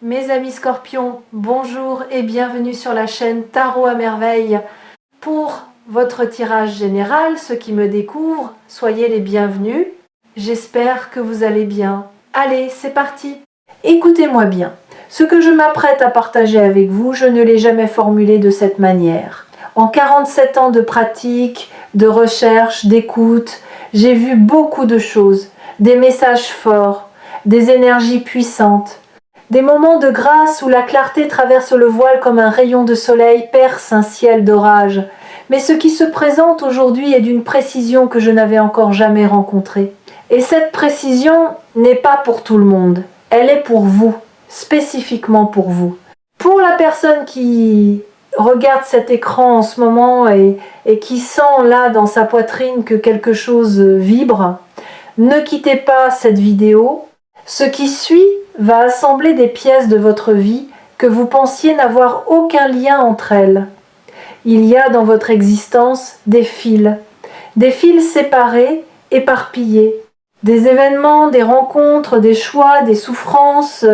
Mes amis scorpions, bonjour et bienvenue sur la chaîne Tarot à merveille. Pour votre tirage général, ceux qui me découvrent, soyez les bienvenus. J'espère que vous allez bien. Allez, c'est parti. Écoutez-moi bien. Ce que je m'apprête à partager avec vous, je ne l'ai jamais formulé de cette manière. En 47 ans de pratique, de recherche, d'écoute, j'ai vu beaucoup de choses, des messages forts, des énergies puissantes. Des moments de grâce où la clarté traverse le voile comme un rayon de soleil perce un ciel d'orage. Mais ce qui se présente aujourd'hui est d'une précision que je n'avais encore jamais rencontrée. Et cette précision n'est pas pour tout le monde. Elle est pour vous, spécifiquement pour vous. Pour la personne qui regarde cet écran en ce moment et qui sent là dans sa poitrine que quelque chose vibre, ne quittez pas cette vidéo. Ce qui suit va assembler des pièces de votre vie que vous pensiez n'avoir aucun lien entre elles. Il y a dans votre existence des fils séparés, éparpillés, des événements, des rencontres, des choix, des souffrances,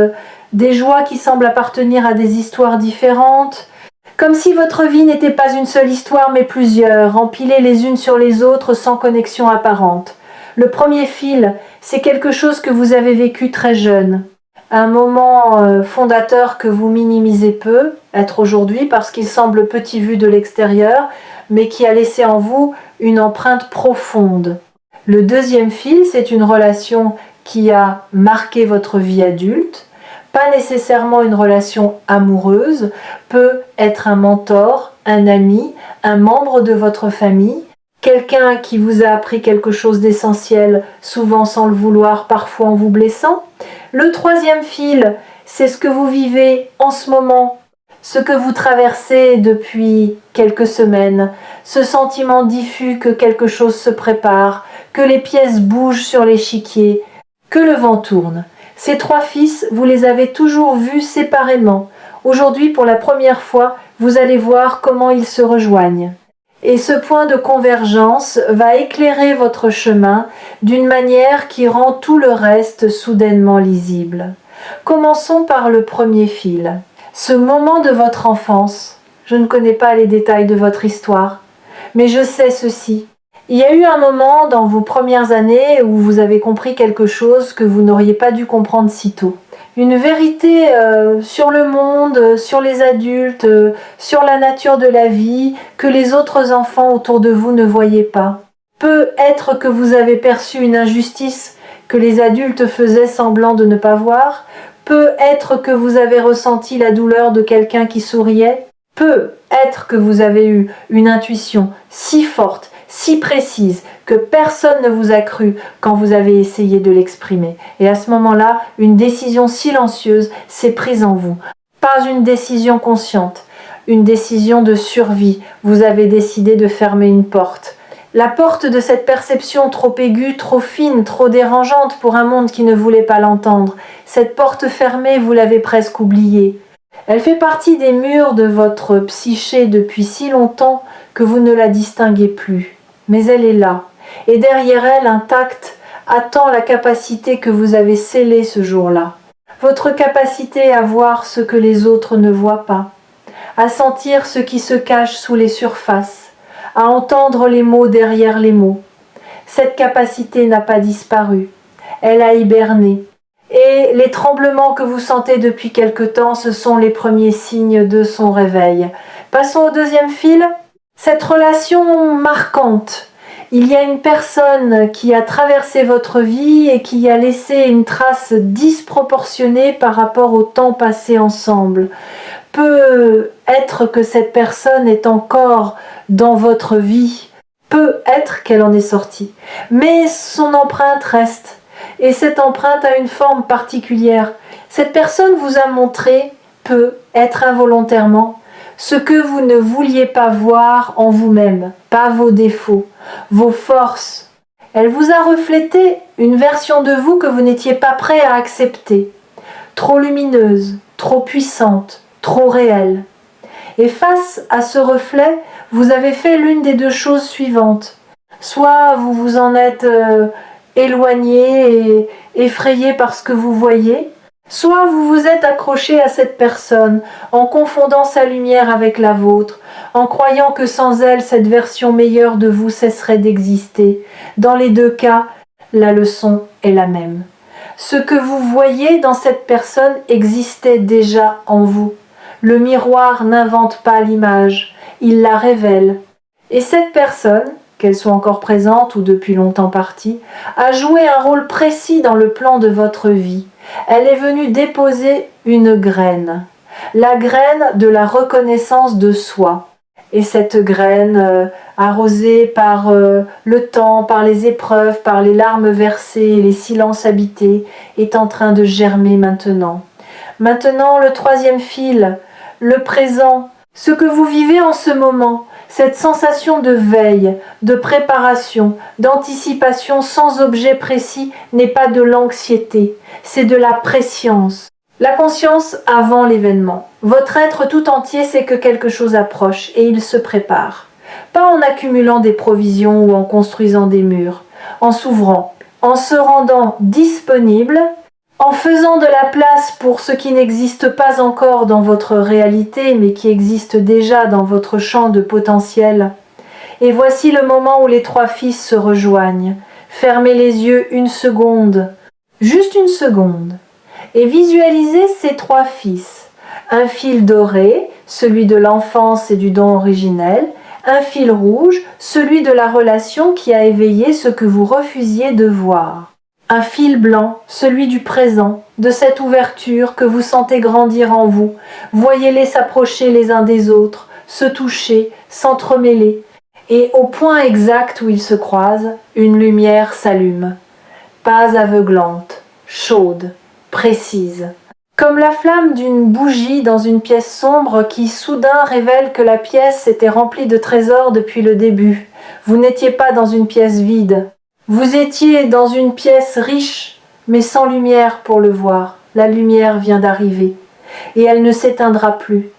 des joies qui semblent appartenir à des histoires différentes, comme si votre vie n'était pas une seule histoire mais plusieurs, empilées les unes sur les autres sans connexion apparente. Le premier fil, c'est quelque chose que vous avez vécu très jeune. Un moment fondateur que vous minimisez peu, être aujourd'hui parce qu'il semble petit vu de l'extérieur, mais qui a laissé en vous une empreinte profonde. Le deuxième fil, c'est une relation qui a marqué votre vie adulte, pas nécessairement une relation amoureuse, peut être un mentor, un ami, un membre de votre famille, quelqu'un qui vous a appris quelque chose d'essentiel, souvent sans le vouloir, parfois en vous blessant. Le troisième fil, c'est ce que vous vivez en ce moment, ce que vous traversez depuis quelques semaines, ce sentiment diffus que quelque chose se prépare, que les pièces bougent sur l'échiquier, que le vent tourne. Ces trois fils, vous les avez toujours vus séparément. Aujourd'hui, pour la première fois, vous allez voir comment ils se rejoignent. Et ce point de convergence va éclairer votre chemin d'une manière qui rend tout le reste soudainement lisible. Commençons par le premier fil. Ce moment de votre enfance, je ne connais pas les détails de votre histoire, mais je sais ceci. Il y a eu un moment dans vos premières années où vous avez compris quelque chose que vous n'auriez pas dû comprendre si tôt. Une vérité sur le monde, sur les adultes, sur la nature de la vie, que les autres enfants autour de vous ne voyaient pas. Peut être que vous avez perçu une injustice que les adultes faisaient semblant de ne pas voir. Peut être que vous avez ressenti la douleur de quelqu'un qui souriait. Peut être que vous avez eu une intuition si forte, si précise, que personne ne vous a cru quand vous avez essayé de l'exprimer. Et à ce moment-là, une décision silencieuse s'est prise en vous. Pas une décision consciente, une décision de survie. Vous avez décidé de fermer une porte. La porte de cette perception trop aiguë, trop fine, trop dérangeante pour un monde qui ne voulait pas l'entendre. Cette porte fermée, vous l'avez presque oubliée. Elle fait partie des murs de votre psyché depuis si longtemps que vous ne la distinguez plus. Mais elle est là. Et derrière elle, intacte, attend la capacité que vous avez scellée ce jour-là. Votre capacité à voir ce que les autres ne voient pas, à sentir ce qui se cache sous les surfaces, à entendre les mots derrière les mots. Cette capacité n'a pas disparu. Elle a hiberné. Et les tremblements que vous sentez depuis quelque temps, ce sont les premiers signes de son réveil. Passons au deuxième fil. Cette relation marquante. Il y a une personne qui a traversé votre vie et qui a laissé une trace disproportionnée par rapport au temps passé ensemble. Peut être que cette personne est encore dans votre vie. Peut être qu'elle en est sortie. Mais son empreinte reste. Et cette empreinte a une forme particulière. Cette personne vous a montré, peut être involontairement, ce que vous ne vouliez pas voir en vous-même, pas vos défauts, vos forces. Elle vous a reflété une version de vous que vous n'étiez pas prêt à accepter, trop lumineuse, trop puissante, trop réelle. Et face à ce reflet, vous avez fait l'une des deux choses suivantes. Soit vous vous en êtes éloigné et effrayé par ce que vous voyez, Soit vous vous êtes accroché à cette personne en confondant sa lumière avec la vôtre, en croyant que sans elle, cette version meilleure de vous cesserait d'exister. Dans les deux cas, la leçon est la même. Ce que vous voyez dans cette personne existait déjà en vous. Le miroir n'invente pas l'image, il la révèle. Et cette personne, qu'elle soit encore présente ou depuis longtemps partie, a joué un rôle précis dans le plan de votre vie. Elle est venue déposer une graine, la graine de la reconnaissance de soi. Et cette graine, arrosée par le temps, par les épreuves, par les larmes versées, les silences habités, est en train de germer maintenant. Maintenant, le troisième fil, le présent, ce que vous vivez en ce moment, cette sensation de veille, de préparation, d'anticipation sans objet précis n'est pas de l'anxiété, c'est de la prescience. La conscience avant l'événement. Votre être tout entier sait que quelque chose approche et il se prépare. Pas en accumulant des provisions ou en construisant des murs, en s'ouvrant, en se rendant disponible, en faisant de la place pour ce qui n'existe pas encore dans votre réalité, mais qui existe déjà dans votre champ de potentiel. Et voici le moment où les trois fils se rejoignent. Fermez les yeux une seconde, juste une seconde, et visualisez ces trois fils. Un fil doré, celui de l'enfance et du don originel, un fil rouge, celui de la relation qui a éveillé ce que vous refusiez de voir. Un fil blanc, celui du présent, de cette ouverture que vous sentez grandir en vous. Voyez-les s'approcher les uns des autres, se toucher, s'entremêler. Et au point exact où ils se croisent, une lumière s'allume. Pas aveuglante, chaude, précise. Comme la flamme d'une bougie dans une pièce sombre qui soudain révèle que la pièce était remplie de trésors depuis le début. Vous n'étiez pas dans une pièce vide. Vous étiez dans une pièce riche, mais sans lumière pour le voir. La lumière vient d'arriver, et elle ne s'éteindra plus.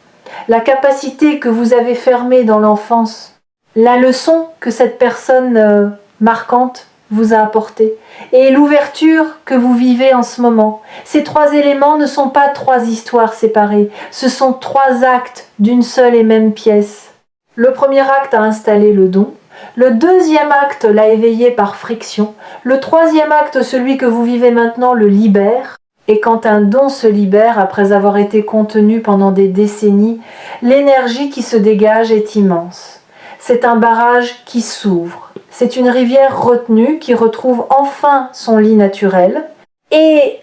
La capacité que vous avez fermée dans l'enfance, la leçon que cette personne marquante vous a apportée, et l'ouverture que vous vivez en ce moment. Ces trois éléments ne sont pas trois histoires séparées, ce sont trois actes d'une seule et même pièce. Le premier acte a installé le don. Le deuxième acte l'a éveillé par friction. Le troisième acte, celui que vous vivez maintenant, le libère. Et quand un don se libère, après avoir été contenu pendant des décennies, l'énergie qui se dégage est immense. C'est un barrage qui s'ouvre. C'est une rivière retenue qui retrouve enfin son lit naturel. Et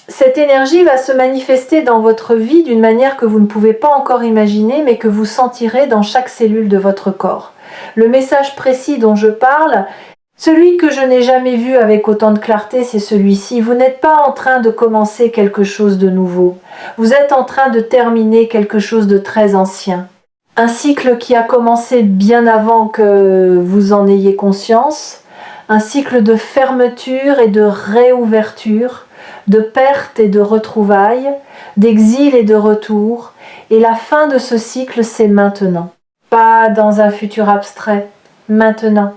cette énergie va se manifester dans votre vie d'une manière que vous ne pouvez pas encore imaginer, mais que vous sentirez dans chaque cellule de votre corps. Le message précis dont je parle, celui que je n'ai jamais vu avec autant de clarté, c'est celui-ci. Vous n'êtes pas en train de commencer quelque chose de nouveau. Vous êtes en train de terminer quelque chose de très ancien. Un cycle qui a commencé bien avant que vous en ayez conscience. Un cycle de fermeture et de réouverture, de perte et de retrouvailles, d'exil et de retour. Et la fin de ce cycle, c'est maintenant. Pas dans un futur abstrait, maintenant.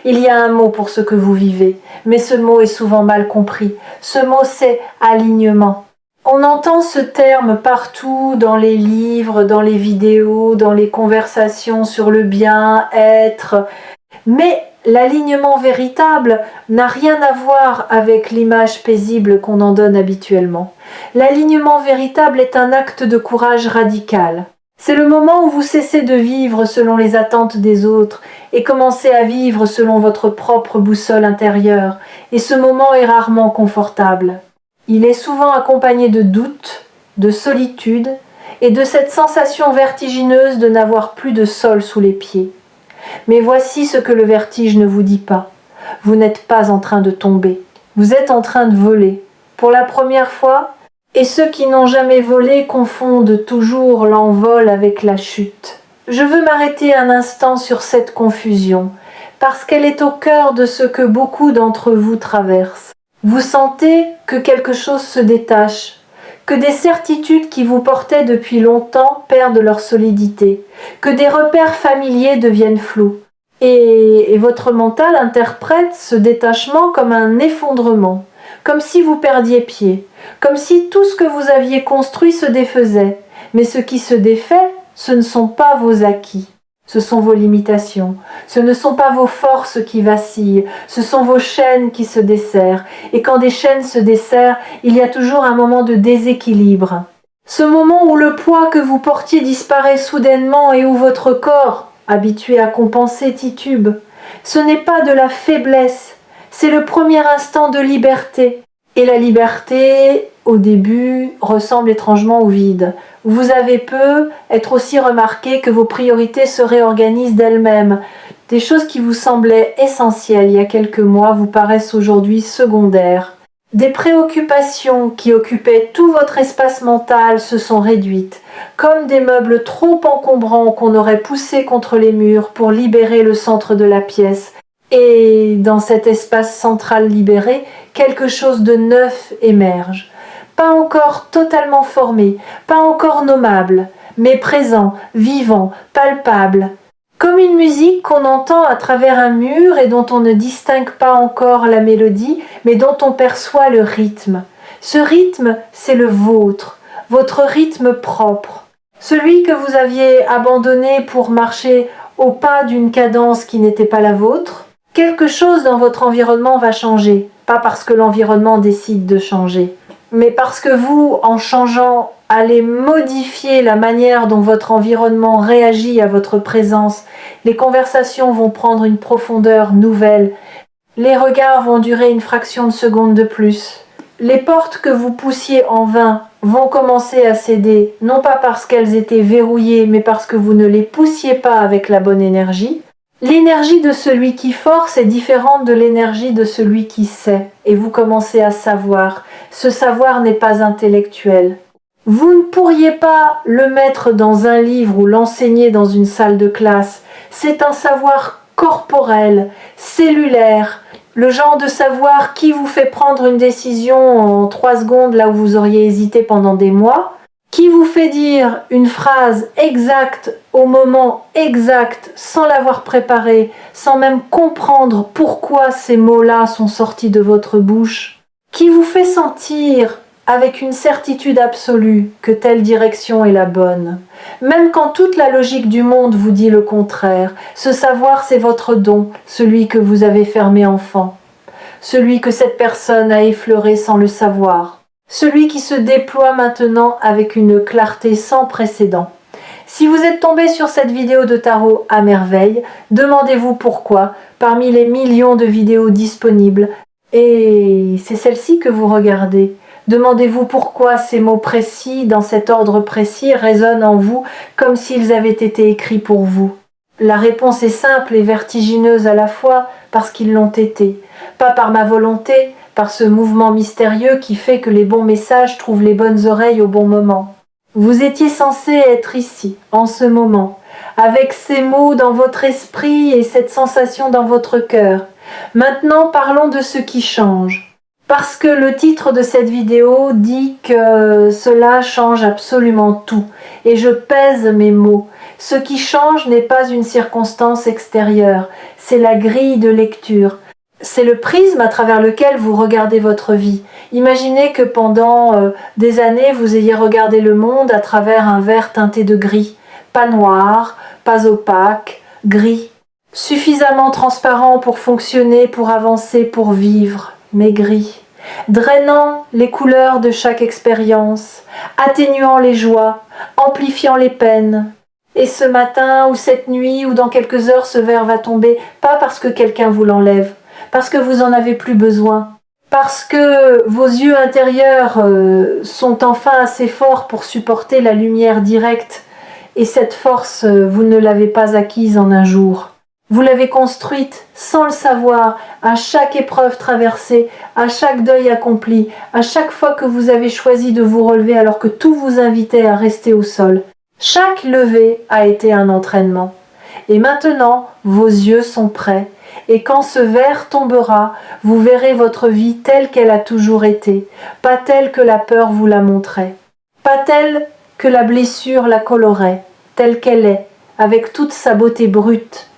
Il y a un mot pour ce que vous vivez, mais ce mot est souvent mal compris. Ce mot, c'est alignement. On entend ce terme partout dans les livres, dans les vidéos, dans les conversations sur le bien-être, mais l'alignement véritable n'a rien à voir avec l'image paisible qu'on en donne habituellement. L'alignement véritable est un acte de courage radical. C'est le moment où vous cessez de vivre selon les attentes des autres et commencez à vivre selon votre propre boussole intérieure. Et ce moment est rarement confortable. Il est souvent accompagné de doutes, de solitude et de cette sensation vertigineuse de n'avoir plus de sol sous les pieds. Mais voici ce que le vertige ne vous dit pas. Vous n'êtes pas en train de tomber. Vous êtes en train de voler. Pour la première fois, et ceux qui n'ont jamais volé confondent toujours l'envol avec la chute. Je veux m'arrêter un instant sur cette confusion, parce qu'elle est au cœur de ce que beaucoup d'entre vous traversent. Vous sentez que quelque chose se détache, que des certitudes qui vous portaient depuis longtemps perdent leur solidité, que des repères familiers deviennent flous. Et votre mental interprète ce détachement comme un effondrement, comme si vous perdiez pied, comme si tout ce que vous aviez construit se défaisait. Mais ce qui se défait, ce ne sont pas vos acquis, ce sont vos limitations, ce ne sont pas vos forces qui vacillent, ce sont vos chaînes qui se desserrent. Et quand des chaînes se desserrent, il y a toujours un moment de déséquilibre. Ce moment où le poids que vous portiez disparaît soudainement et où votre corps, habitué à compenser, titube. Ce n'est pas de la faiblesse, c'est le premier instant de liberté. Et la liberté, au début, ressemble étrangement au vide. Vous avez peu être aussi remarqué que vos priorités se réorganisent d'elles-mêmes. Des choses qui vous semblaient essentielles il y a quelques mois vous paraissent aujourd'hui secondaires. Des préoccupations qui occupaient tout votre espace mental se sont réduites, comme des meubles trop encombrants qu'on aurait poussés contre les murs pour libérer le centre de la pièce. Et dans cet espace central libéré, quelque chose de neuf émerge. Pas encore totalement formé, pas encore nommable, mais présent, vivant, palpable. Comme une musique qu'on entend à travers un mur et dont on ne distingue pas encore la mélodie, mais dont on perçoit le rythme. Ce rythme, c'est le vôtre, votre rythme propre. Celui que vous aviez abandonné pour marcher au pas d'une cadence qui n'était pas la vôtre. Quelque chose dans votre environnement va changer, pas parce que l'environnement décide de changer, mais parce que vous, en changeant, allez modifier la manière dont votre environnement réagit à votre présence. Les conversations vont prendre une profondeur nouvelle. Les regards vont durer une fraction de seconde de plus. Les portes que vous poussiez en vain vont commencer à céder, non pas parce qu'elles étaient verrouillées, mais parce que vous ne les poussiez pas avec la bonne énergie. L'énergie de celui qui force est différente de l'énergie de celui qui sait, et vous commencez à savoir. Ce savoir n'est pas intellectuel. Vous ne pourriez pas le mettre dans un livre ou l'enseigner dans une salle de classe. C'est un savoir corporel, cellulaire, le genre de savoir qui vous fait prendre une décision en 3 secondes là où vous auriez hésité pendant des mois, qui vous fait dire une phrase exacte au moment exact sans l'avoir préparée, sans même comprendre pourquoi ces mots-là sont sortis de votre bouche, qui vous fait sentir avec une certitude absolue que telle direction est la bonne. Même quand toute la logique du monde vous dit le contraire, ce savoir c'est votre don, celui que vous avez fermé enfant, celui que cette personne a effleuré sans le savoir, celui qui se déploie maintenant avec une clarté sans précédent. Si vous êtes tombé sur cette vidéo de tarot à merveille, demandez-vous pourquoi, parmi les millions de vidéos disponibles, et c'est celle-ci que vous regardez. Demandez-vous pourquoi ces mots précis, dans cet ordre précis, résonnent en vous comme s'ils avaient été écrits pour vous. La réponse est simple et vertigineuse à la fois parce qu'ils l'ont été. Pas par ma volonté, par ce mouvement mystérieux qui fait que les bons messages trouvent les bonnes oreilles au bon moment. Vous étiez censé être ici, en ce moment, avec ces mots dans votre esprit et cette sensation dans votre cœur. Maintenant, parlons de ce qui change. Parce que le titre de cette vidéo dit que cela change absolument tout. Et je pèse mes mots. Ce qui change n'est pas une circonstance extérieure, c'est la grille de lecture. C'est le prisme à travers lequel vous regardez votre vie. Imaginez que pendant des années, vous ayez regardé le monde à travers un verre teinté de gris. Pas noir, pas opaque, gris. Suffisamment transparent pour fonctionner, pour avancer, pour vivre, mais gris. Drainant les couleurs de chaque expérience, atténuant les joies, amplifiant les peines. Et ce matin ou cette nuit ou dans quelques heures, ce verre va tomber, pas parce que quelqu'un vous l'enlève, parce que vous en avez plus besoin, parce que vos yeux intérieurs sont enfin assez forts pour supporter la lumière directe, et cette force, vous ne l'avez pas acquise en un jour. Vous l'avez construite sans le savoir, à chaque épreuve traversée, à chaque deuil accompli, à chaque fois que vous avez choisi de vous relever alors que tout vous invitait à rester au sol. Chaque levée a été un entraînement. Et maintenant, vos yeux sont prêts. Et quand ce verre tombera, vous verrez votre vie telle qu'elle a toujours été, pas telle que la peur vous la montrait, pas telle que la blessure la colorait, telle qu'elle est, avec toute sa beauté brute,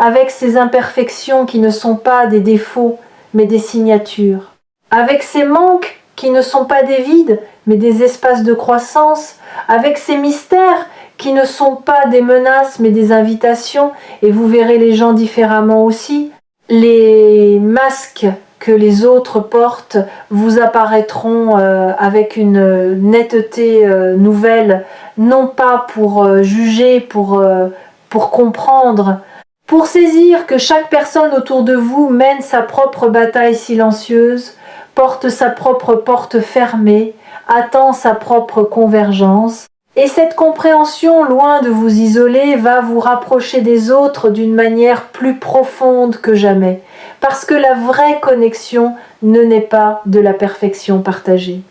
avec ses imperfections qui ne sont pas des défauts, mais des signatures. avec ces manques qui ne sont pas des vides, mais des espaces de croissance, avec ces mystères qui ne sont pas des menaces, mais des invitations, et vous verrez les gens différemment aussi. Les masques que les autres portent vous apparaîtront avec une netteté nouvelle, non pas pour juger, pour comprendre, pour saisir que chaque personne autour de vous mène sa propre bataille silencieuse, porte sa propre porte fermée, attend sa propre convergence. Et cette compréhension, loin de vous isoler, va vous rapprocher des autres d'une manière plus profonde que jamais, parce que la vraie connexion ne naît pas de la perfection partagée.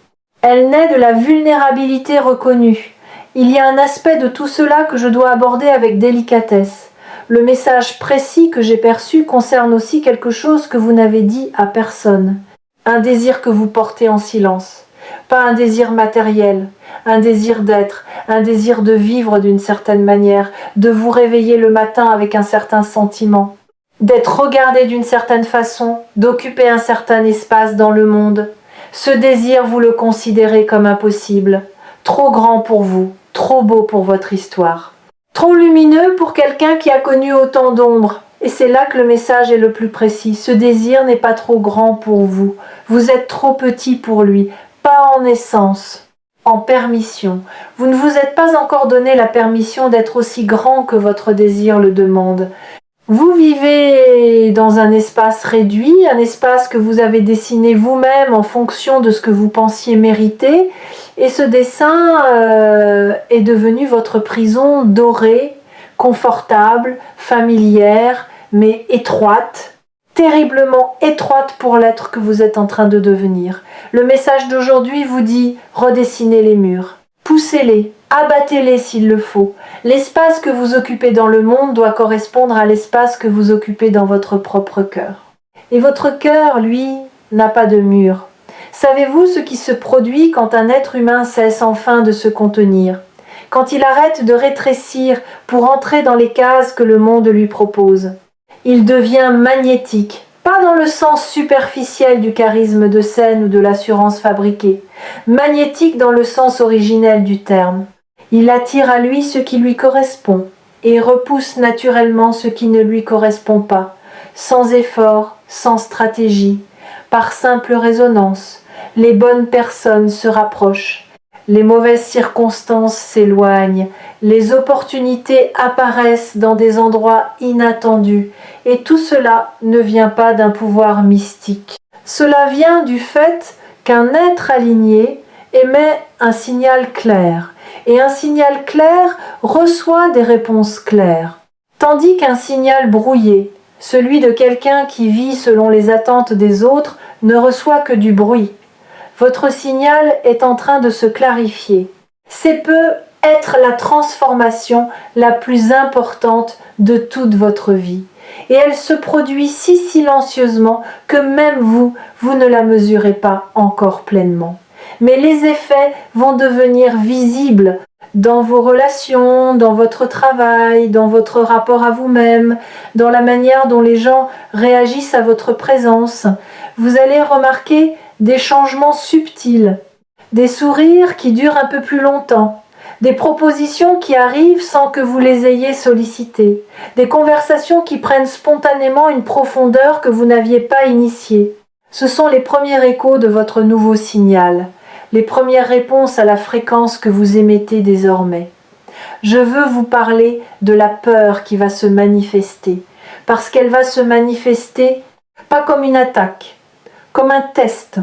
Elle naît de la vulnérabilité reconnue. Il y a un aspect de tout cela que je dois aborder avec délicatesse. Le message précis que j'ai perçu concerne aussi quelque chose que vous n'avez dit à personne. Un désir que vous portez en silence. Pas un désir matériel, un désir d'être, un désir de vivre d'une certaine manière, de vous réveiller le matin avec un certain sentiment, d'être regardé d'une certaine façon, d'occuper un certain espace dans le monde. Ce désir, vous le considérez comme impossible, trop grand pour vous, trop beau pour votre histoire, trop lumineux pour quelqu'un qui a connu autant d'ombres. Et c'est là que le message est le plus précis. Ce désir n'est pas trop grand pour vous. Vous êtes trop petit pour lui. Pas en essence, en permission. Vous ne vous êtes pas encore donné la permission d'être aussi grand que votre désir le demande. Vous vivez dans un espace réduit, un espace que vous avez dessiné vous-même en fonction de ce que vous pensiez mériter, et ce dessin est devenu votre prison dorée, confortable, familière, mais étroite, terriblement étroite pour l'être que vous êtes en train de devenir. Le message d'aujourd'hui vous dit « redessinez les murs, poussez-les, abattez-les s'il le faut. L'espace que vous occupez dans le monde doit correspondre à l'espace que vous occupez dans votre propre cœur. Et votre cœur, lui, n'a pas de mur. Savez-vous ce qui se produit quand un être humain cesse enfin de se contenir ? Quand il arrête de rétrécir pour entrer dans les cases que le monde lui propose ? Il devient magnétique, pas dans le sens superficiel du charisme de scène ou de l'assurance fabriquée, magnétique dans le sens originel du terme. Il attire à lui ce qui lui correspond et repousse naturellement ce qui ne lui correspond pas, sans effort, sans stratégie, par simple résonance. Les bonnes personnes se rapprochent. Les mauvaises circonstances s'éloignent, les opportunités apparaissent dans des endroits inattendus, et tout cela ne vient pas d'un pouvoir mystique. Cela vient du fait qu'un être aligné émet un signal clair, et un signal clair reçoit des réponses claires, tandis qu'un signal brouillé, celui de quelqu'un qui vit selon les attentes des autres, ne reçoit que du bruit. Votre signal est en train de se clarifier. C'est peut être la transformation la plus importante de toute votre vie. Et elle se produit si silencieusement que même vous ne la mesurez pas encore pleinement. Mais les effets vont devenir visibles dans vos relations, dans votre travail, dans votre rapport à vous-même, dans la manière dont les gens réagissent à votre présence. Vous allez remarquer des changements subtils, des sourires qui durent un peu plus longtemps, des propositions qui arrivent sans que vous les ayez sollicitées, des conversations qui prennent spontanément une profondeur que vous n'aviez pas initiée. Ce sont les premiers échos de votre nouveau signal, les premières réponses à la fréquence que vous émettez désormais. Je veux vous parler de la peur qui va se manifester, parce qu'elle va se manifester pas comme une attaque, comme un test,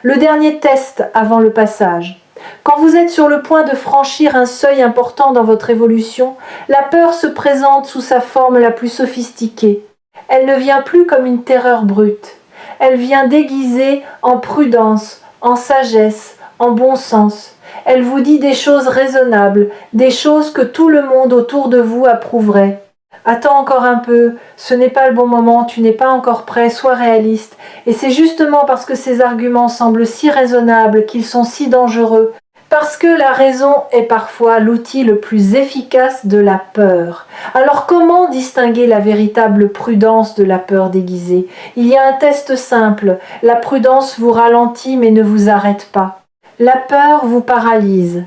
le dernier test avant le passage. Quand vous êtes sur le point de franchir un seuil important dans votre évolution, la peur se présente sous sa forme la plus sophistiquée. Elle ne vient plus comme une terreur brute. Elle vient déguisée en prudence, en sagesse, en bon sens. Elle vous dit des choses raisonnables, des choses que tout le monde autour de vous approuverait. Attends encore un peu, ce n'est pas le bon moment, tu n'es pas encore prêt, sois réaliste. Et c'est justement parce que ces arguments semblent si raisonnables qu'ils sont si dangereux, Parce que la raison est parfois l'outil le plus efficace de la peur. Alors comment distinguer la véritable prudence de la peur déguisée? Il y a un test simple. La prudence vous ralentit mais ne vous arrête pas. La peur vous paralyse.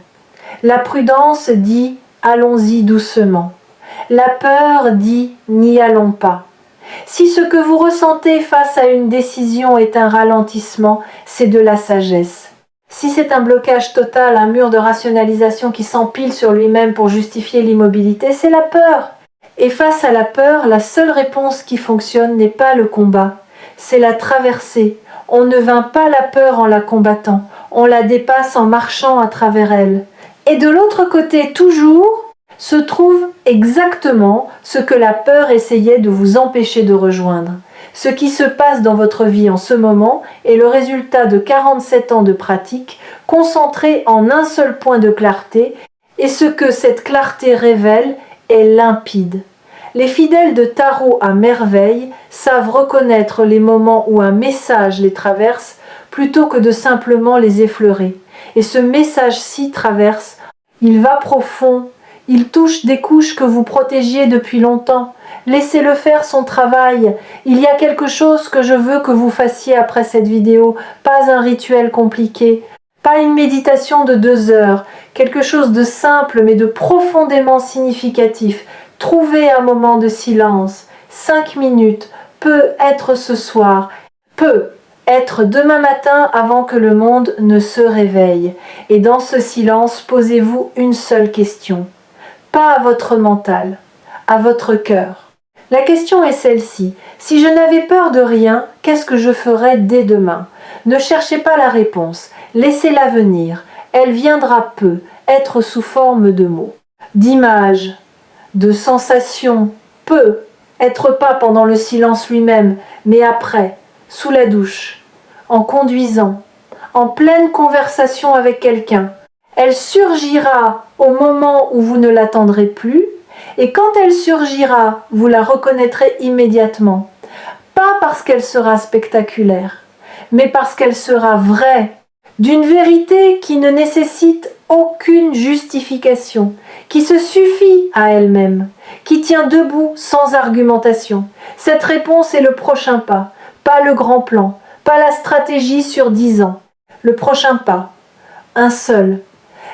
La prudence dit « allons-y doucement ». La peur dit « n'y allons pas ». Si ce que vous ressentez face à une décision est un ralentissement, c'est de la sagesse. Si c'est un blocage total, un mur de rationalisation qui s'empile sur lui-même pour justifier l'immobilité, c'est la peur. Et face à la peur, la seule réponse qui fonctionne n'est pas le combat, c'est la traversée. On ne vainc pas la peur en la combattant, on la dépasse en marchant à travers elle. Et de l'autre côté, toujours, se trouve exactement ce que la peur essayait de vous empêcher de rejoindre. Ce qui se passe dans votre vie en ce moment est le résultat de 47 ans de pratique concentrés en un seul point de clarté, et ce que cette clarté révèle est limpide. Les fidèles de tarot à merveille savent reconnaître les moments où un message les traverse plutôt que de simplement les effleurer. Et ce message-ci traverse, il va profond, il touche des couches que vous protégiez depuis longtemps. Laissez-le faire son travail. Il y a quelque chose que je veux que vous fassiez après cette vidéo, pas un rituel compliqué, pas une méditation de 2 heures, quelque chose de simple mais de profondément significatif. Trouvez un moment de silence, 5 minutes, peut être ce soir, peut être demain matin avant que le monde ne se réveille. Et dans ce silence, posez-vous une seule question. Pas à votre mental, à votre cœur. La question est celle-ci. Si je n'avais peur de rien, qu'est-ce que je ferais dès demain? Ne cherchez pas la réponse, laissez-la venir. Elle viendra peu, être sous forme de mots, d'images, de sensations, peu, être pas pendant le silence lui-même, mais après, sous la douche, en conduisant, en pleine conversation avec quelqu'un. Elle surgira au moment où vous ne l'attendrez plus, et quand elle surgira, vous la reconnaîtrez immédiatement. Pas parce qu'elle sera spectaculaire, mais parce qu'elle sera vraie, d'une vérité qui ne nécessite aucune justification, qui se suffit à elle-même, qui tient debout sans argumentation. Cette réponse est le prochain pas le grand plan, pas la stratégie sur 10 ans. Le prochain pas, un seul.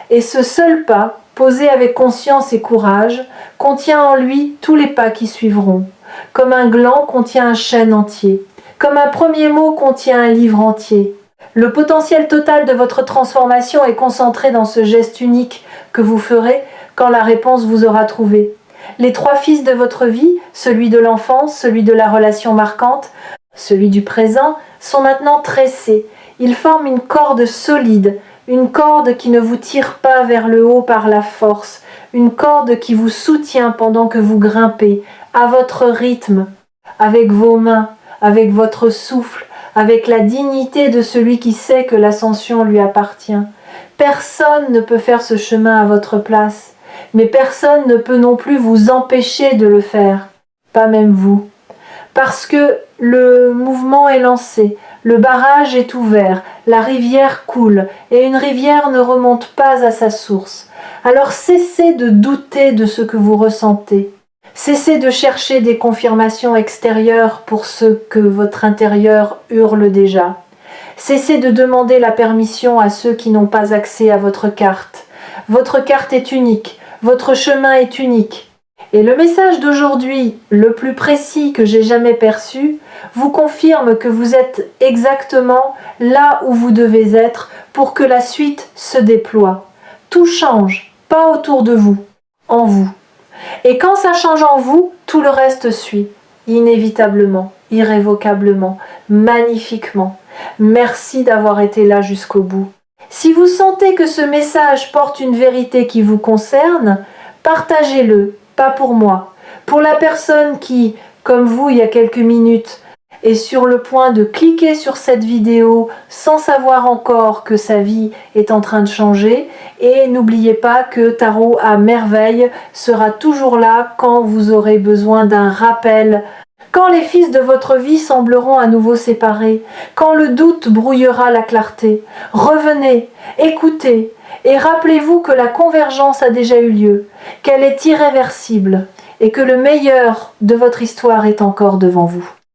Et ce seul pas, posé avec conscience et courage, contient en lui tous les pas qui suivront. Comme un gland contient un chêne entier. Comme un premier mot contient un livre entier. Le potentiel total de votre transformation est concentré dans ce geste unique que vous ferez quand la réponse vous aura trouvé. Les 3 fils de votre vie, celui de l'enfance, celui de la relation marquante, celui du présent, sont maintenant tressés. Ils forment une corde solide, une corde qui ne vous tire pas vers le haut par la force, une corde qui vous soutient pendant que vous grimpez, à votre rythme, avec vos mains, avec votre souffle, avec la dignité de celui qui sait que l'ascension lui appartient. Personne ne peut faire ce chemin à votre place, mais personne ne peut non plus vous empêcher de le faire, pas même vous. Parce que le mouvement est lancé, le barrage est ouvert, la rivière coule, et une rivière ne remonte pas à sa source. Alors cessez de douter de ce que vous ressentez. Cessez de chercher des confirmations extérieures pour ce que votre intérieur hurle déjà. Cessez de demander la permission à ceux qui n'ont pas accès à votre carte. Votre carte est unique, votre chemin est unique. Et le message d'aujourd'hui, le plus précis que j'ai jamais perçu, vous confirme que vous êtes exactement là où vous devez être pour que la suite se déploie. Tout change, pas autour de vous, en vous. Et quand ça change en vous, tout le reste suit, inévitablement, irrévocablement, magnifiquement. Merci d'avoir été là jusqu'au bout. Si vous sentez que ce message porte une vérité qui vous concerne, partagez-le, pas pour moi, pour la personne qui, comme vous il y a quelques minutes, est sur le point de cliquer sur cette vidéo sans savoir encore que sa vie est en train de changer. Et n'oubliez pas que Tarot à merveille sera toujours là quand vous aurez besoin d'un rappel Quand les fils de votre vie sembleront à nouveau séparés, quand le doute brouillera la clarté, revenez, écoutez, et rappelez-vous que la convergence a déjà eu lieu, qu'elle est irréversible, et que le meilleur de votre histoire est encore devant vous.